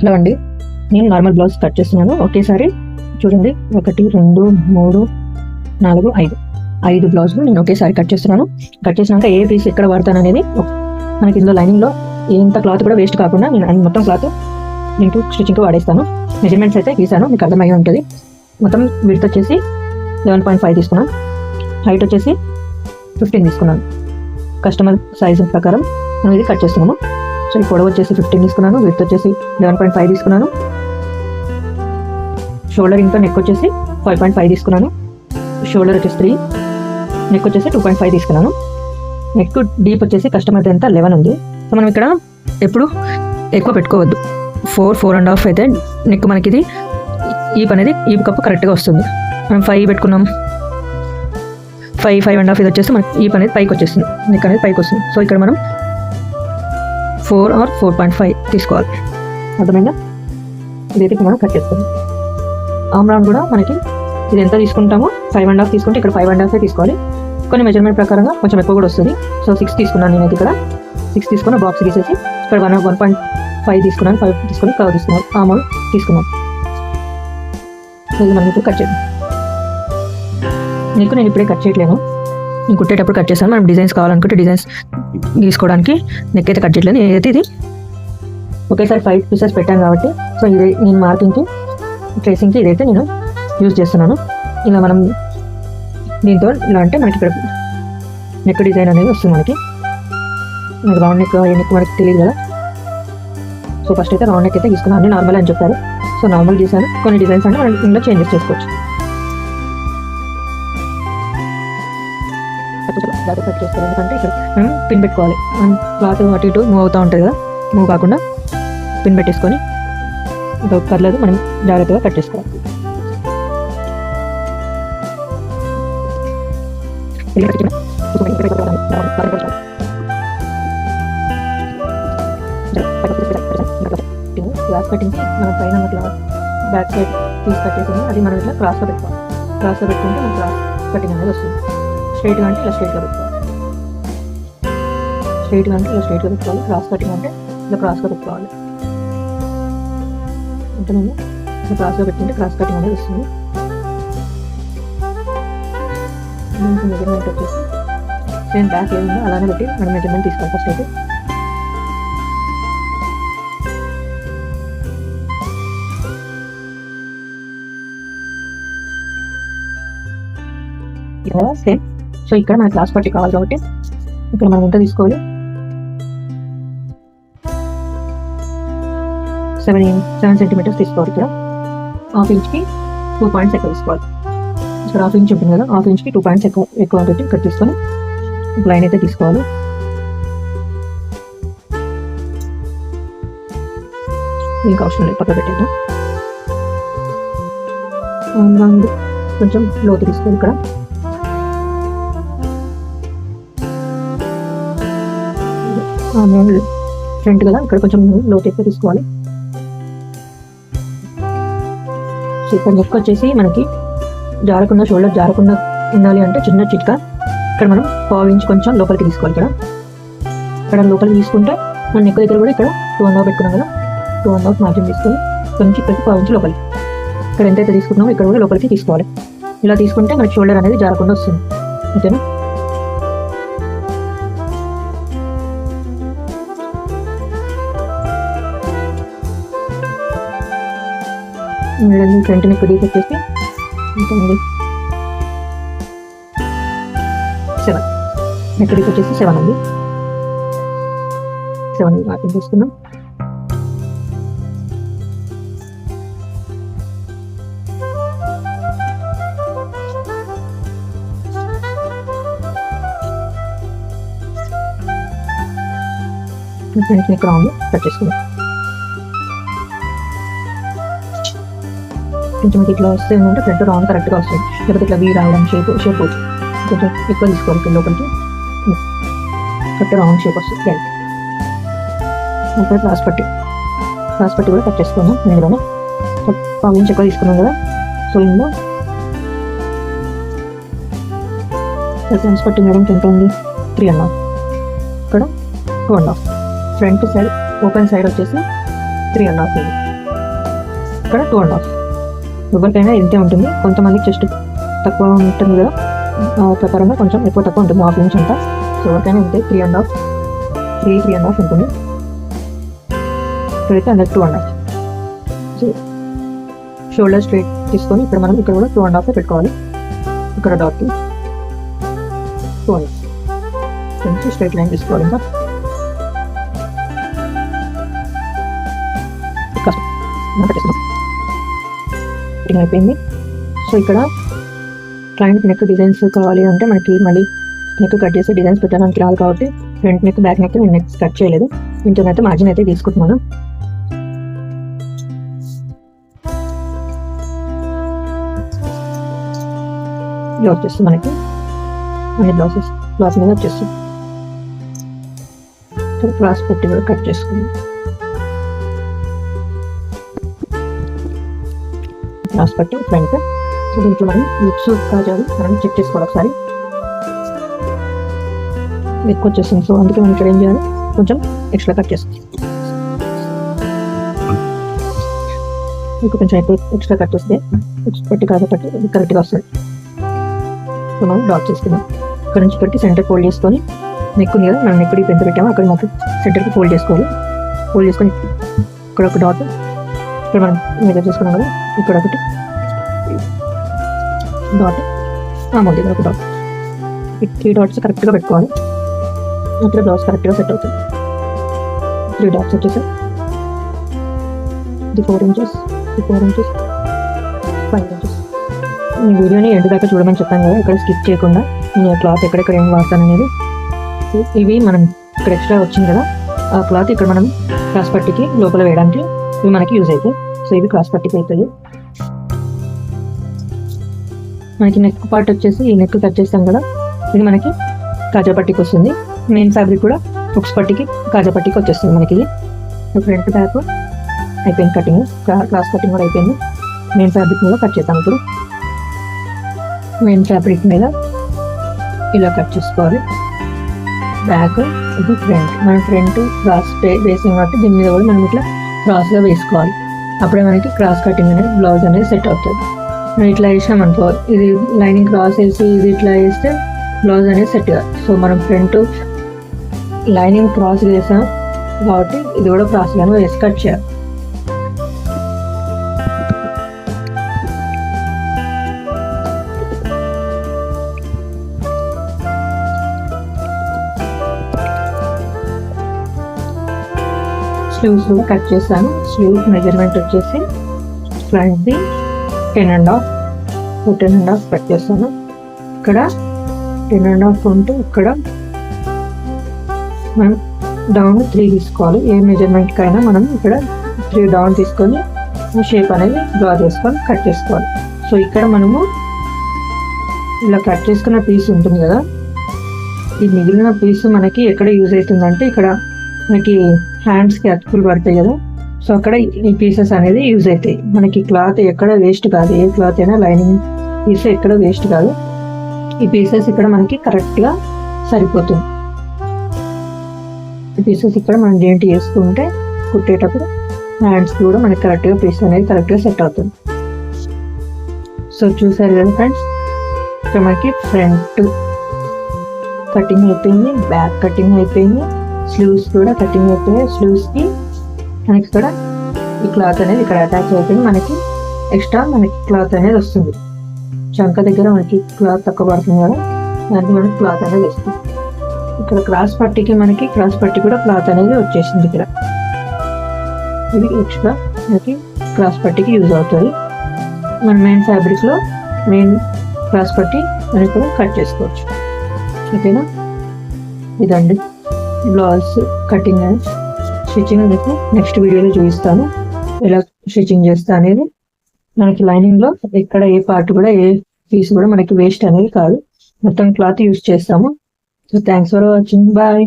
Hello అండి, నేను normal blouse cut చేస్తున్నాను. ఒకేసారి చూడండి, 1 2 3 4 5 బ్లౌజులు నేను ఒకేసారి కట్ చేస్తున్నాను. కట్ చేసినాక ఏ పీస్ ఎక్కడ వాడతాను అనేది మనకి ఇందులో లైనింగ్లో ఎంత క్లాత్ కూడా వేస్ట్ కాకుండా నేను మొత్తం క్లాత్ నేను స్టిచ్చింగ్కి వాడేస్తాను. మెజర్మెంట్స్ అయితే గీసాను, మీకు అర్థమయ్యే ఉంటుంది. మొత్తం విడ్త్ వచ్చేసి 11.5 తీసుకున్నాను, హైట్ వచ్చేసి 15 తీసుకున్నాను. కస్టమర్ సైజు ప్రకారం మనం ఇది కట్ చేస్తున్నాము. సో ఈ పొడవు వచ్చేసి 15 తీసుకున్నాను, విడ్త్ వచ్చేసి 11.5 తీసుకున్నాను. షోల్డర్ ఇంకా నెక్ వచ్చేసి 5.5 తీసుకున్నాను. షోల్డర్ వచ్చేసి 3, నెక్ వచ్చేసి 2.5 తీసుకున్నాను. నెక్ డీప్ వచ్చేసి కస్టమర్ ఎంత 11 ఉంది. సో మనం ఇక్కడ ఎప్పుడు ఎక్కువ పెట్టుకోవద్దు. 4.5 అయితే నెక్ మనకి ఇది ఈప్ అనేది ఈప్ కప్పు కరెక్ట్గా వస్తుంది. మనం 5 పెట్టుకున్నాం, 5.5 ఇది వచ్చేసి మనకి ఈప్ అనేది పైకి వచ్చేస్తుంది, నెక్ అనేది పైకి వస్తుంది. సో ఇక్కడ మనం 4 or 4.5 తీసుకోవాలి. అర్థమైందా? ఇదైతే మనం కట్ చేస్తాం. ఆమ్ రౌండ్ కూడా మనకి ఇది ఎంత తీసుకుంటామో 5.5 తీసుకుంటే ఇక్కడ 5.5 తీసుకోవాలి. కొన్ని మెజర్మెంట్ ప్రకారంగా కొంచెం ఎక్కువ కూడా వస్తుంది. సో 6 తీసుకున్నాను నేనైతే ఇక్కడ 6 తీసుకున్న బాక్స్ తీసేసి ఇక్కడ 1.5 తీసుకున్నాను, 5 తీసుకొని కవర్ తీసుకున్నాను, ఆమ్ తీసుకున్నాను. సో ఇది మనం ఇప్పుడు కట్ చేద్దాం. నీకు నేను ఇప్పుడే కట్ చేయట్లేను, నేను కుట్టేటప్పుడు కట్ చేస్తాను. మనం డిజైన్స్ కావాలనుకుంటే డిజైన్స్ తీసుకోవడానికి నెక్ అయితే కట్ చేయట్లేదు. ఏదైతే ఇది ఒకేసారి 5 పీసెస్ పెట్టాను కాబట్టి సో ఇది నేను మార్కింగ్కి ట్రేసింగ్కి ఇదైతే నేను యూజ్ చేస్తున్నాను. ఇలా మనం దీంతో ఇలా అంటే మనకి ఇక్కడ నెక్ డిజైన్ అనేది వస్తుంది. మనకి రౌండ్ నెక్ ఏ నెక్ మనకి తెలియదు కదా. సో ఫస్ట్ అయితే రౌండ్ నెక్ అయితే తీసుకున్నాను. అన్నీ నార్మల్ అని చెప్పారు, సో నార్మల్ చేశాను. కొన్ని డిజైన్స్ అంటే మనం ఇందులో చేంజెస్ చేసుకోవచ్చు. కట్ చేస్తారు ఎందుకంటే ఇక్కడ మనం పిన్ పెట్టుకోవాలి. మనం క్లాత్ అటు ఇటు మూవ్ అవుతూ ఉంటుంది కదా, మూవ్ కాకుండా పిన్ పెట్టేసుకొని ఇంకా పర్లేదు మనం జాగ్రత్తగా కట్ చేసుకోవాలి. క్లాస్ కటింగ్కి మనం పైన cloth back side piece cut చేసాము, అది మనం ఇట్లా క్రాస్గా పెట్టుకోవాలి. క్రాస్గా పెట్టుకుంటే మన క్లాస్ కటింగ్ అనేది వస్తుంది. స్ట్రైట్గా అంటే ఇలా స్ట్రైట్గా పెట్టుకోవాలి, స్ట్రైట్గా అంటే ఇలా స్ట్రైట్గా పెట్టుకోవాలి. క్రాస్ కటింగ్ అంటే ఇలా క్రాస్గా పెట్టుకోవాలి. అంటే మేము ఇలా క్రాస్గా పెట్టుకుంటే క్రాస్ కటింగ్ అనేది వస్తుంది. మెజర్మెంట్ వచ్చేసి సేమ్ బ్యాక్ ఏముందో అలానే పెట్టి మనం మెజర్మెంట్ తీసుకోవాలి. ఫస్ట్ అయితే ఇలా సేమ్. సో ఇక్కడ మన క్లాస్ పట్టి కావాలి కాబట్టి ఇక్కడ మనం ఎంత తీసుకోవాలి, 7 సెంటీమీటర్స్ తీసుకోవాలి. ఇక్కడ 1/2 ఇంచ్కి 2 పాయింట్స్ ఎక్కువ తీసుకోవాలి. ఇక్కడ 1/2 ఇంచ్ ఉంటుంది కదా, 1/2 ఇంచ్కి 2 పాయింట్స్ ఎక్కువ పెట్టి కట్ తీసుకొని లైన్ అయితే తీసుకోవాలి. ఇంకా అవసరం లేదు, పక్క పెట్టేద్దాం. కొంచెం లోతు తీసుకోవాలి. ఇక్కడ ఫ్రంట్ కదా, ఇక్కడ కొంచెం లోతు ఎక్కువ తీసుకోవాలి. సో ఇక్కడ నెక్ వచ్చేసి మనకి జారకుండా, షోల్డర్ జారకుండా ఉండాలి అంటే చిన్న చిట్కా, ఇక్కడ మనం 1/2 ఇంచ్ కొంచెం లోపలికి తీసుకోవాలి. ఇక్కడ లోపలికి తీసుకుంటే మన నెక్ దగ్గర కూడా ఇక్కడ 2.5 పెట్టుకున్నాం కదా, 2.5 మార్జిన్ తీసుకొని కొంచెం ఇక్కడికి 1/2 ఇంచ్ లోపలికి, ఇక్కడ ఎంతైతే తీసుకున్నామో ఇక్కడ కూడా లోపలికి తీసుకోవాలి. ఇలా తీసుకుంటే మనకి షోల్డర్ అనేది జారకుండా వస్తుంది. ఓకేనా? ఫ్రంట్ నెక్ డీప్ వచ్చేసి 7, నెక్ డీప్ వచ్చేసి 7 ఉంది. 7 మార్కింగ్ తీసుకున్నాం. ఫ్రంట్ నెక్ రౌండ్ కట్ చేసుకున్నాం. కొంచెం ఇట్లా వస్తే ఏంటంటే ఫ్రంట్ రౌండ్ కరెక్ట్గా వస్తుంది. లేకపోతే ఇట్లా వీ రావడం షేప్ అవుతుంది. కొంచెం ఎక్కువ తీసుకోవాలి లోపలికి, కరెక్ట్ రౌండ్ షేప్ వస్తుంది. ఇప్పుడు క్లాస్ పట్టి కూడా కట్ చేసుకున్నాం. ఇందులోనే 1/2 ఇంచ్ ఎక్కువ తీసుకున్నాం కదా, సో ఇందులో క్లాస్ పట్టి మేడం ఎంత ఉంది, 3.5. ఇక్కడ 2.5. ఫ్రంట్ సైడ్ ఓపెన్ సైడ్ వచ్చేసి 3.5 ఉంది. ఇక్కడ 2.5. ఎవరికైనా ఇంతే ఉంటుంది, కొంతమంది చెస్ట్ తక్కువ ఉంటుంది కదా, ప్రకారంగా కొంచెం ఎక్కువ తక్కువ ఉంటుంది 1/2 ఇంచ్ అంతా. సో ఎవరికైనా ఇంతే 3.5 ఉంటుంది. ఇక్కడైతే అందరికి 2.5. సో షోల్డర్ స్ట్రైట్ తీసుకొని ఇక్కడ మనం ఇక్కడ కూడా 2.5 పెట్టుకోవాలి. ఇక్కడ డాట్కి 2.5 స్ట్రైట్ లైన్ తీసుకోవాలి. ఇంకా అయిపోయింది. సో ఇక్కడ క్లయింట్ నెక్ డిజైన్స్ కావాలి అంటే మనకి మళ్ళీ నెక్ కట్ చేసి డిజైన్స్ పెట్టడానికి రాదు కాబట్టి ఫ్రంట్ నెక్ బ్యాక్ నెక్ నేను నెక్ కట్ చేయలేదు. దీంతో అయితే మార్జిన్ అయితే తీసుకుంటున్నాను. ఇలా వచ్చేస్తుంది మనకి అన్ని బ్లౌజ్ మీద వచ్చేస్తుంది. క్రాస్ పెట్టి కూడా కట్ చేసుకుని క్రాస్ పట్టి ఫ్రంట్. దీంట్లో మనం లిప్స్ కాజాలు మనం చెక్ చేసుకోవాలి ఒకసారి. ఎక్కువ వచ్చేస్తుంది, సో అందుకే మనం ఇక్కడ ఏం చేయాలి, కొంచెం ఎక్స్ట్రా కట్ చేస్తుంది. మీకు కొంచెం ఎక్కువ ఎక్స్ట్రా కట్ చేస్తే పట్టి కాజా పట్టి కరెక్ట్గా వస్తుంది. సో మనం డాట్ చేసుకుందాం. ఇక్కడ నుంచి ఇక్కడికి సెంటర్ ఫోల్డ్ చేసుకొని నెక్ ఉంది కదా, మనం ఎక్కడికి పెద్ద పెట్టామో అక్కడ మాకు సెంటర్కి ఫోల్డ్ చేసుకోవాలి. ఫోల్డ్ చేసుకొని ఇక్కడ ఒక డాట్, ఇక్కడ మనం మెజర్ చేసుకున్నాం కదా, ఇక్కడ ఒకటి డాట్, అమౌంట్ ఇక్కడ ఒక డాట్. ఈ 3 డాట్స్ కరెక్ట్గా పెట్టుకోవాలి. అక్కడ బ్లౌజ్ కరెక్ట్గా సెట్ అవుతుంది. 3 డాట్స్ వచ్చేసాయి. ఇది 4 ఇంచెస్, 5 ఇంచెస్. ఈ వీడియోని ఎండ్ దాకా చూడమని చెప్పాను కదా, ఇక్కడ స్కిప్ చేయకుండా నేను క్లాత్ ఎక్కడెక్కడ ఏం వాడతాను అనేది. ఇవి మనం ఇక్కడ ఎక్స్ట్రా వచ్చింది కదా, ఆ క్లాత్ ఇక్కడ మనం క్రాస్ పట్టికి లోపల వేయడానికి ఇవి మనకి యూజ్ అవుతాయి. సో ఇవి క్రాస్ పట్టికి అవుతాయి. మనకి నెక్ పార్ట్ వచ్చేసి ఈ నెక్ కట్ చేస్తాం కదా, ఇది మనకి కాజా పట్టికి వస్తుంది. మెయిన్ ఫ్యాబ్రిక్ కూడా హుక్స్ పట్టికి కాజా పట్టికి వచ్చేస్తుంది మనకి. ఇది ఫ్రంట్ బ్యాక్ అయిపోయింది కటింగ్, క్రాస్ కటింగ్ కూడా అయిపోయింది. మెయిన్ ఫ్యాబ్రిక్ మీద కట్ చేస్తాం. ఇప్పుడు మెయిన్ ఫ్యాబ్రిక్ మీద ఇలా కట్ చేసుకోవాలి. బ్యాక్ ఇది ఫ్రంట్, మన ఫ్రంట్ క్రాస్ వేసాం కాబట్టి దీని మీద కూడా మనం ఇట్లా క్రాస్గా వేసుకోవాలి. అప్పుడే మనకి క్రాస్ కటింగ్ అనేది బ్లౌజ్ అనేది సెట్ అవుతుంది. మనం ఇట్లా వేసామనుకో, ఇది లైనింగ్ క్రాస్ వేసి ఇది ఇట్లా వేస్తే బ్లౌజ్ అనేది సెట్ కాదు. సో మనం ఫ్రంట్ లైనింగ్ క్రాస్ వేసాం కాబట్టి ఇది కూడా క్రాస్గానే వేసి కట్ చేయాలి. స్లీవ్స్ కూడా కట్ చేశాను. స్లీవ్స్ మెజర్మెంట్ వచ్చేసి ఫ్రంట్ది 10.5 కట్ చేస్తాను. ఇక్కడ 10.5 ఉంటే ఇక్కడ మనం డౌన్ 3 తీసుకోవాలి. ఏ మెజర్మెంట్కైనా మనం ఇక్కడ 3 డౌన్ తీసుకొని షేప్ అనేది డ్రా చేసుకొని కట్ చేసుకోవాలి. సో ఇక్కడ మనము ఇలా కట్ చేసుకున్న పీస్ ఉంటుంది కదా, ఈ మిగిలిన పీస్ మనకి ఎక్కడ యూజ్ అవుతుందంటే ఇక్కడ మనకి హ్యాండ్స్కి అతుకులు పడతాయి కదా, సో అక్కడ ఈ పీసెస్ అనేది యూజ్ అవుతాయి. మనకి క్లాత్ ఎక్కడ వేస్ట్ కాదు, ఏ క్లాత్ అయినా లైనింగ్ పీస్ ఎక్కడ వేస్ట్ కాదు. ఈ పీసెస్ ఇక్కడ మనకి కరెక్ట్గా సరిపోతుంది. ఈ పీసెస్ ఇక్కడ మనం జాయింట్ చేసుకుంటే కుట్టేటప్పుడు హ్యాండ్స్కి కూడా మనకి కరెక్ట్గా పీస్ అనేది కరెక్ట్గా సెట్ అవుతుంది. సో చూసారు కదా ఫ్రెండ్స్, ఇక్కడ మనకి ఫ్రంట్ కటింగ్ అయిపోయింది, బ్యాక్ కటింగ్ అయిపోయింది, స్లీవ్స్ కూడా కటింగ్ అయిపోయాయి. స్లీవ్స్కి మనకి ఇక్కడ ఈ క్లాత్ అనేది ఇక్కడ అటాచ్ అయిపోయింది. మనకి ఎక్స్ట్రా మనకి క్లాత్ అనేది వస్తుంది. చంక దగ్గర మనకి క్లాత్ తక్కువ పడుతుంది కదా, దానికి మనకి క్లాత్ అనేది వస్తుంది. ఇక్కడ క్రాస్ పట్టికి మనకి క్రాస్ పట్టి కూడా క్లాత్ అనేది వచ్చేసింది. ఇక్కడ ఇది ఎక్స్ట్రా మనకి క్రాస్ పట్టికి యూజ్ అవుతుంది. మన మెయిన్ ఫ్యాబ్రిక్లో మెయిన్ క్రాస్ పట్టి మనం కూడా కట్ చేసుకోవచ్చు. ఓకేనా, ఇదండి బ్లౌజ్ కటింగ్ అండ్ స్టిచ్చింగ్. మీకు నెక్స్ట్ వీడియోలో చూపిస్తాను ఎలా స్టిచ్చింగ్ చేస్తా అనేది. మనకి లైనింగ్లో ఎక్కడ ఏ పార్ట్ కూడా ఏ పీస్ కూడా మనకి వేస్ట్ అనేది కాదు, మొత్తం క్లాత్ యూజ్ చేస్తాము. So thanks for watching, bye.